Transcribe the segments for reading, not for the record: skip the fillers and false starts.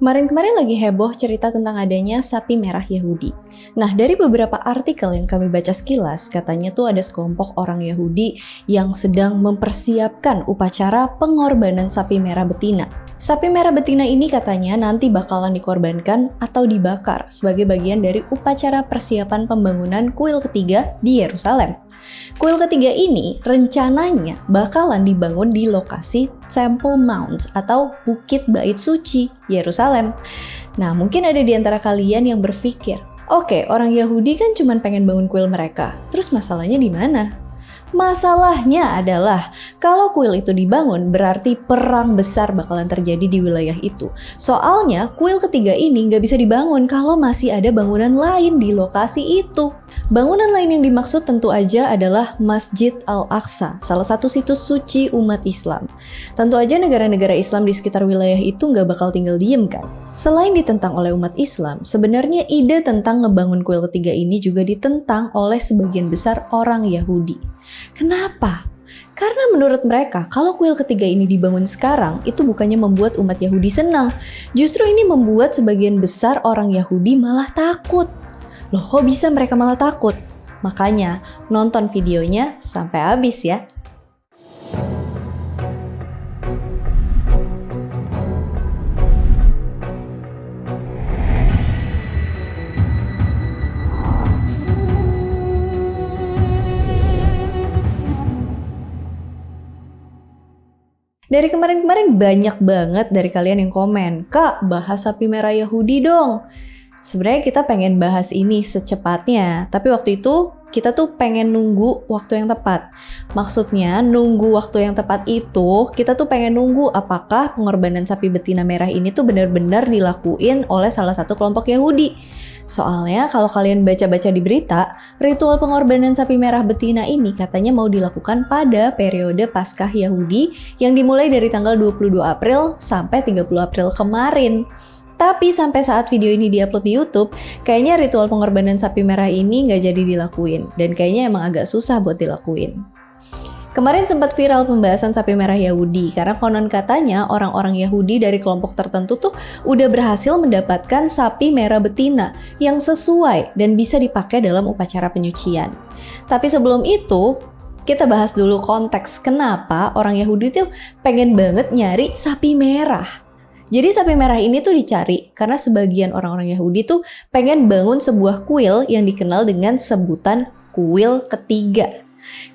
Kemarin-kemarin lagi heboh cerita tentang adanya sapi merah Yahudi. Nah, dari beberapa artikel yang kami baca sekilas, katanya tuh ada sekelompok orang Yahudi yang sedang mempersiapkan upacara pengorbanan sapi merah betina. Sapi merah betina ini katanya nanti bakalan dikorbankan atau dibakar sebagai bagian dari upacara persiapan pembangunan kuil ketiga di Yerusalem. Kuil ketiga ini rencananya bakalan dibangun di lokasi Temple Mount atau Bukit Bait Suci, Yerusalem. Nah, mungkin ada di antara kalian yang berpikir, oke, orang Yahudi kan cuma pengen bangun kuil mereka, terus masalahnya di mana? Masalahnya adalah kalau kuil itu dibangun berarti perang besar bakalan terjadi di wilayah itu. Soalnya kuil ketiga ini nggak bisa dibangun kalau masih ada bangunan lain di lokasi itu. Bangunan lain yang dimaksud tentu aja adalah Masjid Al-Aqsa, salah satu situs suci umat Islam. Tentu aja negara-negara Islam di sekitar wilayah itu nggak bakal tinggal diem kan. Selain ditentang oleh umat Islam, sebenarnya ide tentang ngebangun kuil ketiga ini juga ditentang oleh sebagian besar orang Yahudi. Kenapa? Karena menurut mereka, kalau kuil ketiga ini dibangun sekarang, itu bukannya membuat umat Yahudi senang. Justru ini membuat sebagian besar orang Yahudi malah takut. Loh, kok bisa mereka malah takut? Makanya, nonton videonya sampai habis ya. Dari kemarin-kemarin banyak banget dari kalian yang komen, "Kak, bahas sapi merah Yahudi dong." Sebenarnya kita pengen bahas ini secepatnya, tapi waktu itu kita tuh pengen nunggu waktu yang tepat. Maksudnya nunggu waktu yang tepat itu, kita tuh pengen nunggu apakah pengorbanan sapi betina merah ini tuh benar-benar dilakuin oleh salah satu kelompok Yahudi. Soalnya kalau kalian baca-baca di berita, ritual pengorbanan sapi merah betina ini katanya mau dilakukan pada periode Paskah Yahudi yang dimulai dari tanggal 22 April sampai 30 April kemarin. Tapi sampai saat video ini diupload di YouTube, kayaknya ritual pengorbanan sapi merah ini nggak jadi dilakuin. Dan kayaknya emang agak susah buat dilakuin. Kemarin sempat viral pembahasan sapi merah Yahudi karena konon katanya orang-orang Yahudi dari kelompok tertentu tuh udah berhasil mendapatkan sapi merah betina yang sesuai dan bisa dipakai dalam upacara penyucian. Tapi sebelum itu, kita bahas dulu konteks kenapa orang Yahudi tuh pengen banget nyari sapi merah. Jadi sapi merah ini tuh dicari karena sebagian orang-orang Yahudi tuh pengen bangun sebuah kuil yang dikenal dengan sebutan kuil ketiga.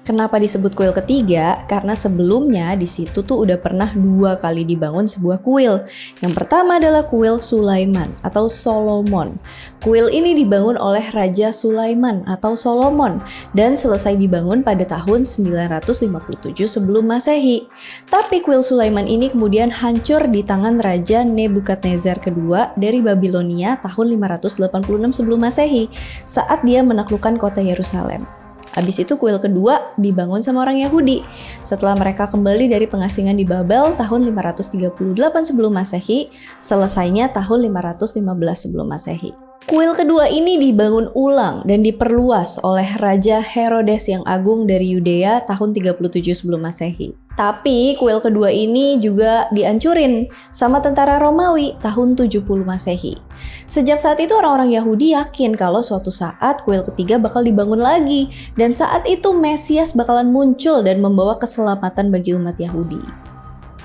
Kenapa disebut kuil ketiga? Karena sebelumnya di situ tuh udah pernah 2 kali dibangun sebuah kuil. Yang pertama adalah kuil Sulaiman atau Solomon. Kuil ini dibangun oleh Raja Sulaiman atau Solomon dan selesai dibangun pada tahun 957 sebelum Masehi. Tapi kuil Sulaiman ini kemudian hancur di tangan Raja Nebukadnezar kedua dari Babilonia tahun 586 sebelum Masehi saat dia menaklukkan kota Yerusalem. Habis itu kuil kedua dibangun sama orang Yahudi. Setelah mereka kembali dari pengasingan di Babel tahun 538 sebelum Masehi, selesainya tahun 515 sebelum Masehi. Kuil kedua ini dibangun ulang dan diperluas oleh Raja Herodes yang agung dari Yudea tahun 37 sebelum Masehi. Tapi kuil kedua ini juga dihancurin sama tentara Romawi tahun 70 Masehi. Sejak saat itu orang-orang Yahudi yakin kalau suatu saat kuil ketiga bakal dibangun lagi dan saat itu Mesias bakalan muncul dan membawa keselamatan bagi umat Yahudi.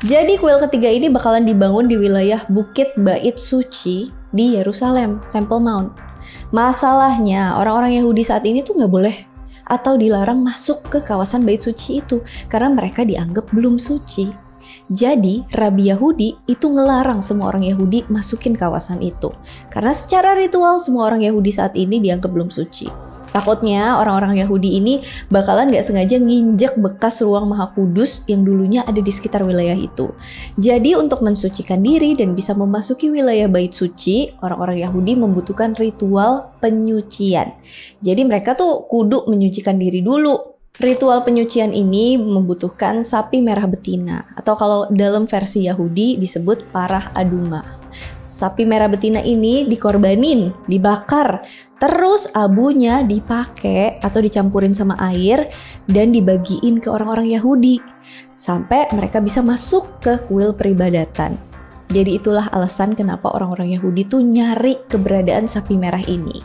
Jadi kuil ketiga ini bakalan dibangun di wilayah Bukit Bait Suci di Yerusalem, Temple Mount. Masalahnya orang-orang Yahudi saat ini tuh nggak boleh atau dilarang masuk ke kawasan Bait Suci itu karena mereka dianggap belum suci. Jadi Rabi Yahudi itu ngelarang semua orang Yahudi masukin kawasan itu karena secara ritual semua orang Yahudi saat ini dianggap belum suci. Takutnya orang-orang Yahudi ini bakalan gak sengaja nginjek bekas ruang maha kudus yang dulunya ada di sekitar wilayah itu. Jadi untuk mensucikan diri dan bisa memasuki wilayah bait suci, orang-orang Yahudi membutuhkan ritual penyucian. Jadi mereka tuh kudu menyucikan diri dulu. Ritual penyucian ini membutuhkan sapi merah betina atau kalau dalam versi Yahudi disebut parah aduma. Sapi merah betina ini dikorbanin, dibakar, terus abunya dipakai atau dicampurin sama air dan dibagiin ke orang-orang Yahudi sampai mereka bisa masuk ke kuil peribadatan. Jadi itulah alasan kenapa orang-orang Yahudi tuh nyari keberadaan sapi merah ini.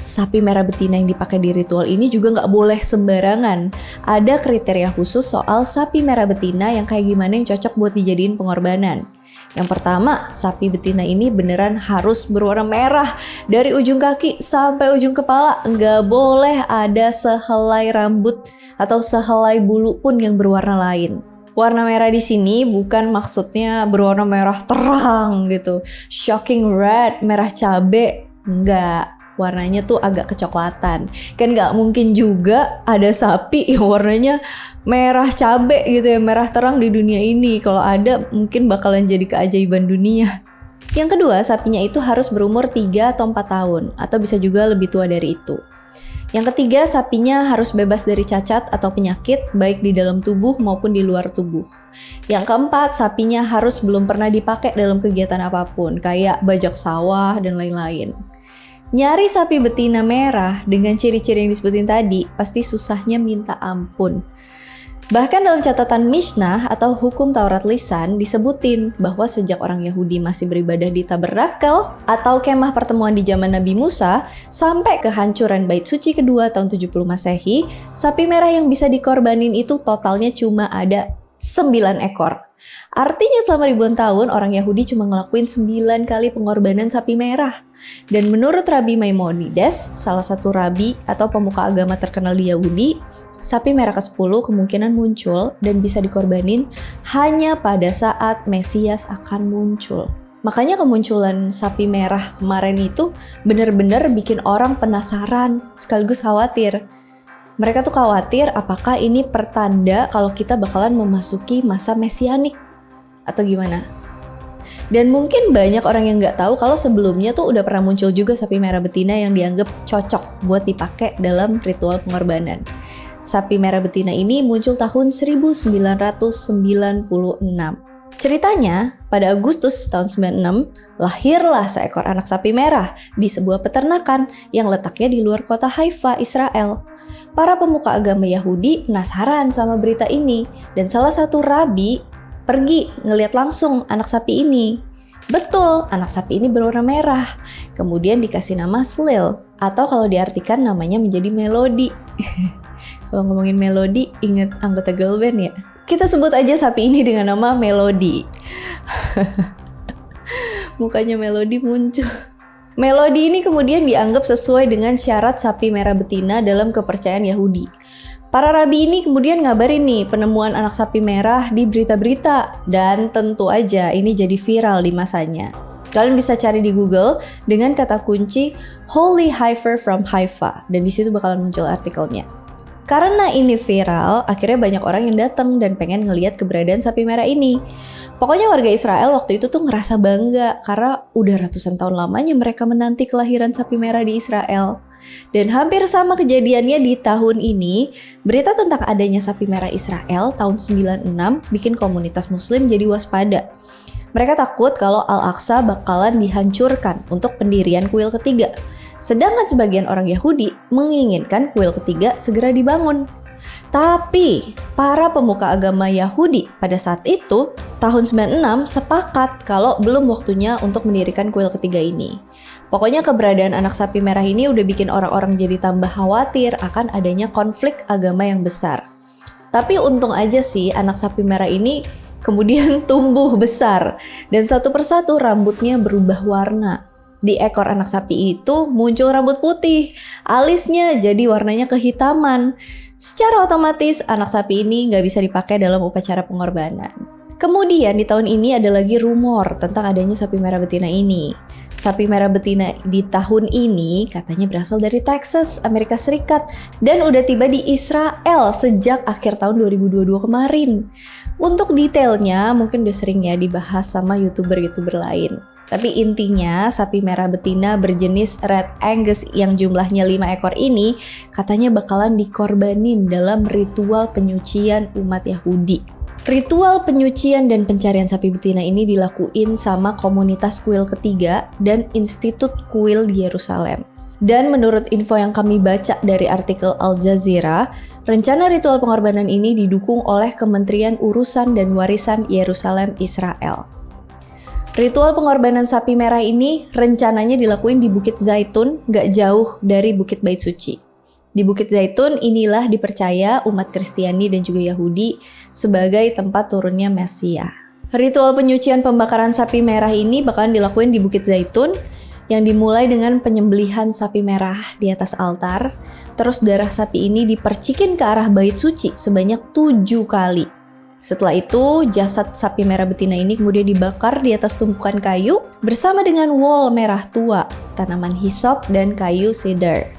Sapi merah betina yang dipakai di ritual ini juga nggak boleh sembarangan. Ada kriteria khusus soal sapi merah betina yang kayak gimana yang cocok buat dijadiin pengorbanan. Yang pertama, sapi betina ini beneran harus berwarna merah. Dari ujung kaki sampai ujung kepala, nggak boleh ada sehelai rambut atau sehelai bulu pun yang berwarna lain. Warna merah di sini bukan maksudnya berwarna merah terang gitu. Shocking red, merah cabe, enggak. Warnanya tuh agak kecoklatan. Kan gak mungkin juga ada sapi yang warnanya merah cabe gitu ya, merah terang di dunia ini. Kalau ada mungkin bakalan jadi keajaiban dunia. Yang kedua, sapinya itu harus berumur 3 atau 4 tahun atau bisa juga lebih tua dari itu. Yang ketiga, sapinya harus bebas dari cacat atau penyakit baik di dalam tubuh maupun di luar tubuh. Yang keempat, sapinya harus belum pernah dipakai dalam kegiatan apapun kayak bajak sawah dan lain-lain. Nyari sapi betina merah dengan ciri-ciri yang disebutin tadi pasti susahnya minta ampun. Bahkan dalam catatan Mishnah atau hukum Taurat lisan disebutin bahwa sejak orang Yahudi masih beribadah di Tabernakel atau kemah pertemuan di zaman Nabi Musa sampai kehancuran Bait Suci kedua tahun 70 Masehi, sapi merah yang bisa dikorbanin itu totalnya cuma ada 9 ekor. Artinya selama ribuan tahun orang Yahudi cuma ngelakuin 9 kali pengorbanan sapi merah. Dan menurut Rabbi Maimonides, salah satu rabi atau pemuka agama terkenal di Yahudi, sapi merah ke-10 kemungkinan muncul dan bisa dikorbanin hanya pada saat Mesias akan muncul. Makanya kemunculan sapi merah kemarin itu benar-benar bikin orang penasaran sekaligus khawatir. Mereka tuh khawatir apakah ini pertanda kalau kita bakalan memasuki masa mesianik atau gimana. Dan mungkin banyak orang yang nggak tahu kalau sebelumnya tuh udah pernah muncul juga sapi merah betina yang dianggap cocok buat dipakai dalam ritual pengorbanan. Sapi merah betina ini muncul tahun 1996. Ceritanya, pada Agustus tahun 96, lahirlah seekor anak sapi merah di sebuah peternakan yang letaknya di luar kota Haifa, Israel. Para pemuka agama Yahudi penasaran sama berita ini dan salah satu rabi pergi ngeliat langsung anak sapi ini. Betul, anak sapi ini berwarna merah. Kemudian dikasih nama Slil, atau kalau diartikan namanya menjadi Melody. Kalau ngomongin Melody, inget anggota girl band ya? Kita sebut aja sapi ini dengan nama Melody. Mukanya Melody muncul. Melody ini kemudian dianggap sesuai dengan syarat sapi merah betina dalam kepercayaan Yahudi. Para rabi ini kemudian ngabarin nih penemuan anak sapi merah di berita-berita dan tentu aja ini jadi viral di masanya. Kalian bisa cari di Google dengan kata kunci Holy Heifer from Haifa dan di situ bakalan muncul artikelnya. Karena ini viral, akhirnya banyak orang yang datang dan pengen ngelihat keberadaan sapi merah ini. Pokoknya warga Israel waktu itu tuh ngerasa bangga karena udah ratusan tahun lamanya mereka menanti kelahiran sapi merah di Israel. Dan hampir sama kejadiannya di tahun ini, berita tentang adanya sapi merah Israel tahun 96 bikin komunitas muslim jadi waspada. Mereka takut kalau Al-Aqsa bakalan dihancurkan untuk pendirian kuil ketiga. Sedangkan sebagian orang Yahudi menginginkan kuil ketiga segera dibangun. Tapi para pemuka agama Yahudi pada saat itu, tahun 96 sepakat kalau belum waktunya untuk mendirikan kuil ketiga ini. Pokoknya keberadaan anak sapi merah ini udah bikin orang-orang jadi tambah khawatir akan adanya konflik agama yang besar. Tapi untung aja sih anak sapi merah ini kemudian tumbuh besar dan satu persatu rambutnya berubah warna. Di ekor anak sapi itu muncul rambut putih, alisnya jadi warnanya kehitaman. Secara otomatis anak sapi ini nggak bisa dipakai dalam upacara pengorbanan. Kemudian di tahun ini ada lagi rumor tentang adanya sapi merah betina ini. Sapi merah betina di tahun ini katanya berasal dari Texas, Amerika Serikat dan udah tiba di Israel sejak akhir tahun 2022 kemarin. Untuk detailnya mungkin udah sering ya dibahas sama YouTuber-YouTuber lain. Tapi intinya sapi merah betina berjenis Red Angus yang jumlahnya 5 ekor ini katanya bakalan dikorbanin dalam ritual penyucian umat Yahudi. Ritual penyucian dan pencarian sapi betina ini dilakuin sama komunitas kuil ketiga dan Institut Kuil di Yerusalem. Dan menurut info yang kami baca dari artikel Al Jazeera, rencana ritual pengorbanan ini didukung oleh Kementerian Urusan dan Warisan Yerusalem Israel. Ritual pengorbanan sapi merah ini rencananya dilakuin di Bukit Zaitun, gak jauh dari Bukit Bait Suci. Di Bukit Zaitun inilah dipercaya umat Kristiani dan juga Yahudi sebagai tempat turunnya Mesias. Ritual penyucian pembakaran sapi merah ini bakalan dilakuin di Bukit Zaitun, yang dimulai dengan penyembelihan sapi merah di atas altar. Terus darah sapi ini dipercikin ke arah bait suci sebanyak 7 kali. Setelah itu, jasad sapi merah betina ini kemudian dibakar di atas tumpukan kayu bersama dengan wol merah tua, tanaman hisop, dan kayu cedar.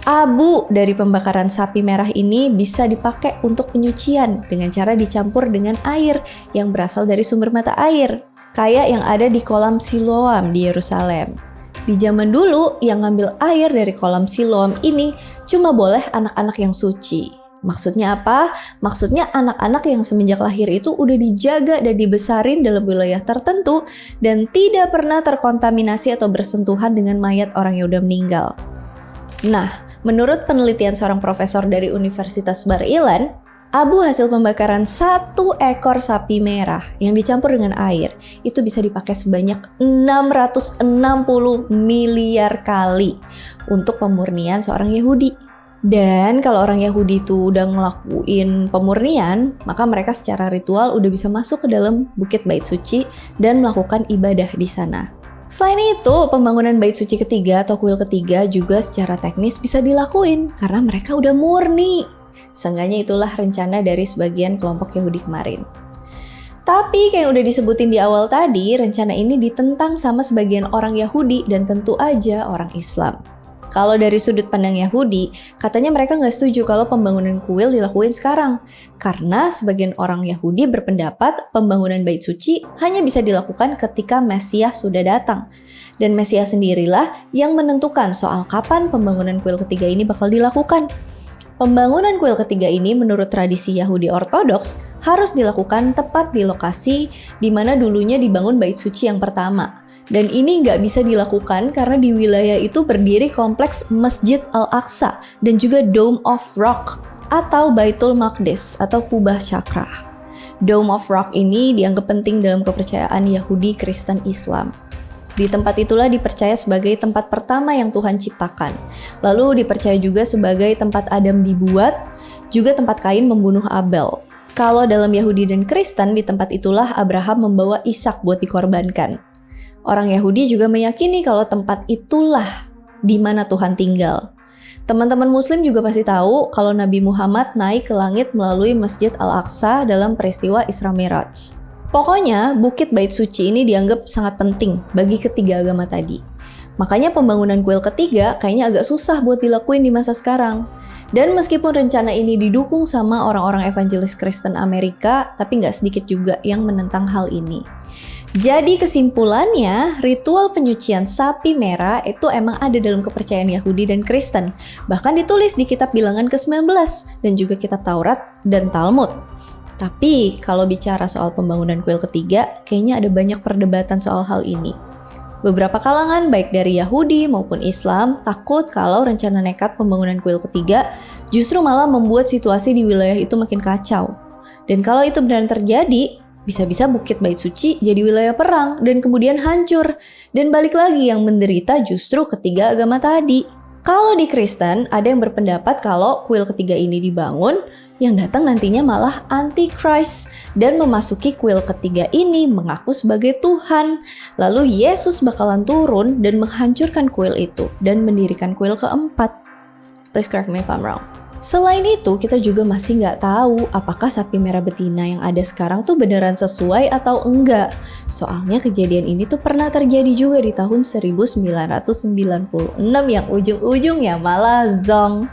Abu dari pembakaran sapi merah ini bisa dipakai untuk penyucian dengan cara dicampur dengan air yang berasal dari sumber mata air, kayak yang ada di kolam Siloam di Yerusalem. Di zaman dulu, yang ngambil air dari kolam Siloam ini cuma boleh anak-anak yang suci. Maksudnya apa? Maksudnya anak-anak yang semenjak lahir itu udah dijaga dan dibesarin dalam wilayah tertentu dan tidak pernah terkontaminasi atau bersentuhan dengan mayat orang yang udah meninggal. Nah, menurut penelitian seorang profesor dari Universitas Bar Ilan, abu hasil pembakaran 1 ekor sapi merah yang dicampur dengan air itu bisa dipakai sebanyak 660 miliar kali untuk pemurnian seorang Yahudi. Dan kalau orang Yahudi itu udah ngelakuin pemurnian, maka mereka secara ritual udah bisa masuk ke dalam Bukit Bait Suci dan melakukan ibadah di sana. Selain itu, pembangunan bait suci ketiga atau kuil ketiga juga secara teknis bisa dilakuin karena mereka udah murni. Seenggaknya itulah rencana dari sebagian kelompok Yahudi kemarin. Tapi kayak udah disebutin di awal tadi, rencana ini ditentang sama sebagian orang Yahudi dan tentu aja orang Islam. Kalau dari sudut pandang Yahudi, katanya mereka nggak setuju kalau pembangunan kuil dilakuin sekarang. Karena sebagian orang Yahudi berpendapat pembangunan bait suci hanya bisa dilakukan ketika Mesias sudah datang. Dan Mesias sendirilah yang menentukan soal kapan pembangunan kuil ketiga ini bakal dilakukan. Pembangunan kuil ketiga ini menurut tradisi Yahudi Ortodoks harus dilakukan tepat di lokasi di mana dulunya dibangun bait suci yang pertama. Dan ini nggak bisa dilakukan karena di wilayah itu berdiri kompleks Masjid Al-Aqsa dan juga Dome of Rock atau Baitul Maqdis atau Kubah Syakra. Dome of Rock ini dianggap penting dalam kepercayaan Yahudi, Kristen, Islam. Di tempat itulah dipercaya sebagai tempat pertama yang Tuhan ciptakan. Lalu dipercaya juga sebagai tempat Adam dibuat, juga tempat Kain membunuh Abel. Kalau dalam Yahudi dan Kristen, di tempat itulah Abraham membawa Ishak buat dikorbankan. Orang Yahudi juga meyakini kalau tempat itulah di mana Tuhan tinggal. Teman-teman Muslim juga pasti tahu kalau Nabi Muhammad naik ke langit melalui Masjid Al-Aqsa dalam peristiwa Isra Miraj. Pokoknya, Bukit Bait Suci ini dianggap sangat penting bagi ketiga agama tadi. Makanya pembangunan kuil ketiga kayaknya agak susah buat dilakuin di masa sekarang. Dan meskipun rencana ini didukung sama orang-orang evangelis Kristen Amerika, tapi nggak sedikit juga yang menentang hal ini. Jadi kesimpulannya, ritual penyucian sapi merah itu emang ada dalam kepercayaan Yahudi dan Kristen. Bahkan ditulis di kitab Bilangan ke-19 dan juga kitab Taurat dan Talmud. Tapi kalau bicara soal pembangunan kuil ketiga, kayaknya ada banyak perdebatan soal hal ini. Beberapa kalangan baik dari Yahudi maupun Islam takut kalau rencana nekat pembangunan kuil ketiga justru malah membuat situasi di wilayah itu makin kacau. Dan kalau itu benar terjadi, bisa-bisa Bukit Bait Suci jadi wilayah perang dan kemudian hancur. Dan balik lagi yang menderita justru ketiga agama tadi. Kalau di Kristen, ada yang berpendapat kalau kuil ketiga ini dibangun, yang datang nantinya malah Antichrist dan memasuki kuil ketiga ini mengaku sebagai Tuhan. Lalu Yesus bakalan turun dan menghancurkan kuil itu dan mendirikan kuil keempat. Please correct me if I'm wrong. Selain itu, kita juga masih nggak tahu apakah sapi merah betina yang ada sekarang tuh beneran sesuai atau enggak. Soalnya kejadian ini tuh pernah terjadi juga di tahun 1996 yang ujung-ujungnya malah zonk.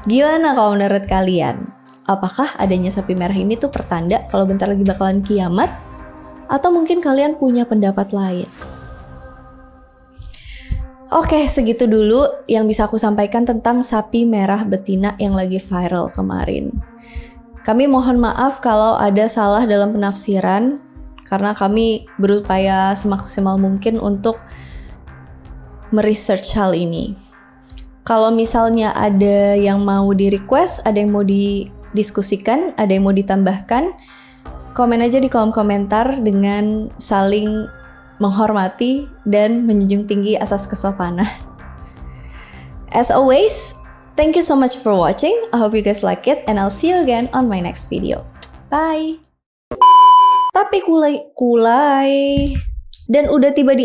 Gimana kalau menurut kalian? Apakah adanya sapi merah ini tuh pertanda kalau bentar lagi bakalan kiamat? Atau mungkin kalian punya pendapat lain? Oke, segitu dulu yang bisa aku sampaikan tentang sapi merah betina yang lagi viral kemarin. Kami mohon maaf kalau ada salah dalam penafsiran, karena kami berupaya semaksimal mungkin untuk meresearch hal ini. Kalau misalnya ada yang mau di-request, ada yang mau didiskusikan, ada yang mau ditambahkan, komen aja di kolom komentar dengan saling menghormati dan menjunjung tinggi asas kesopanan. As always, thank you so much for watching. I hope you guys like it and I'll see you again on my next video. Bye. Tapi kulai dan udah tiba di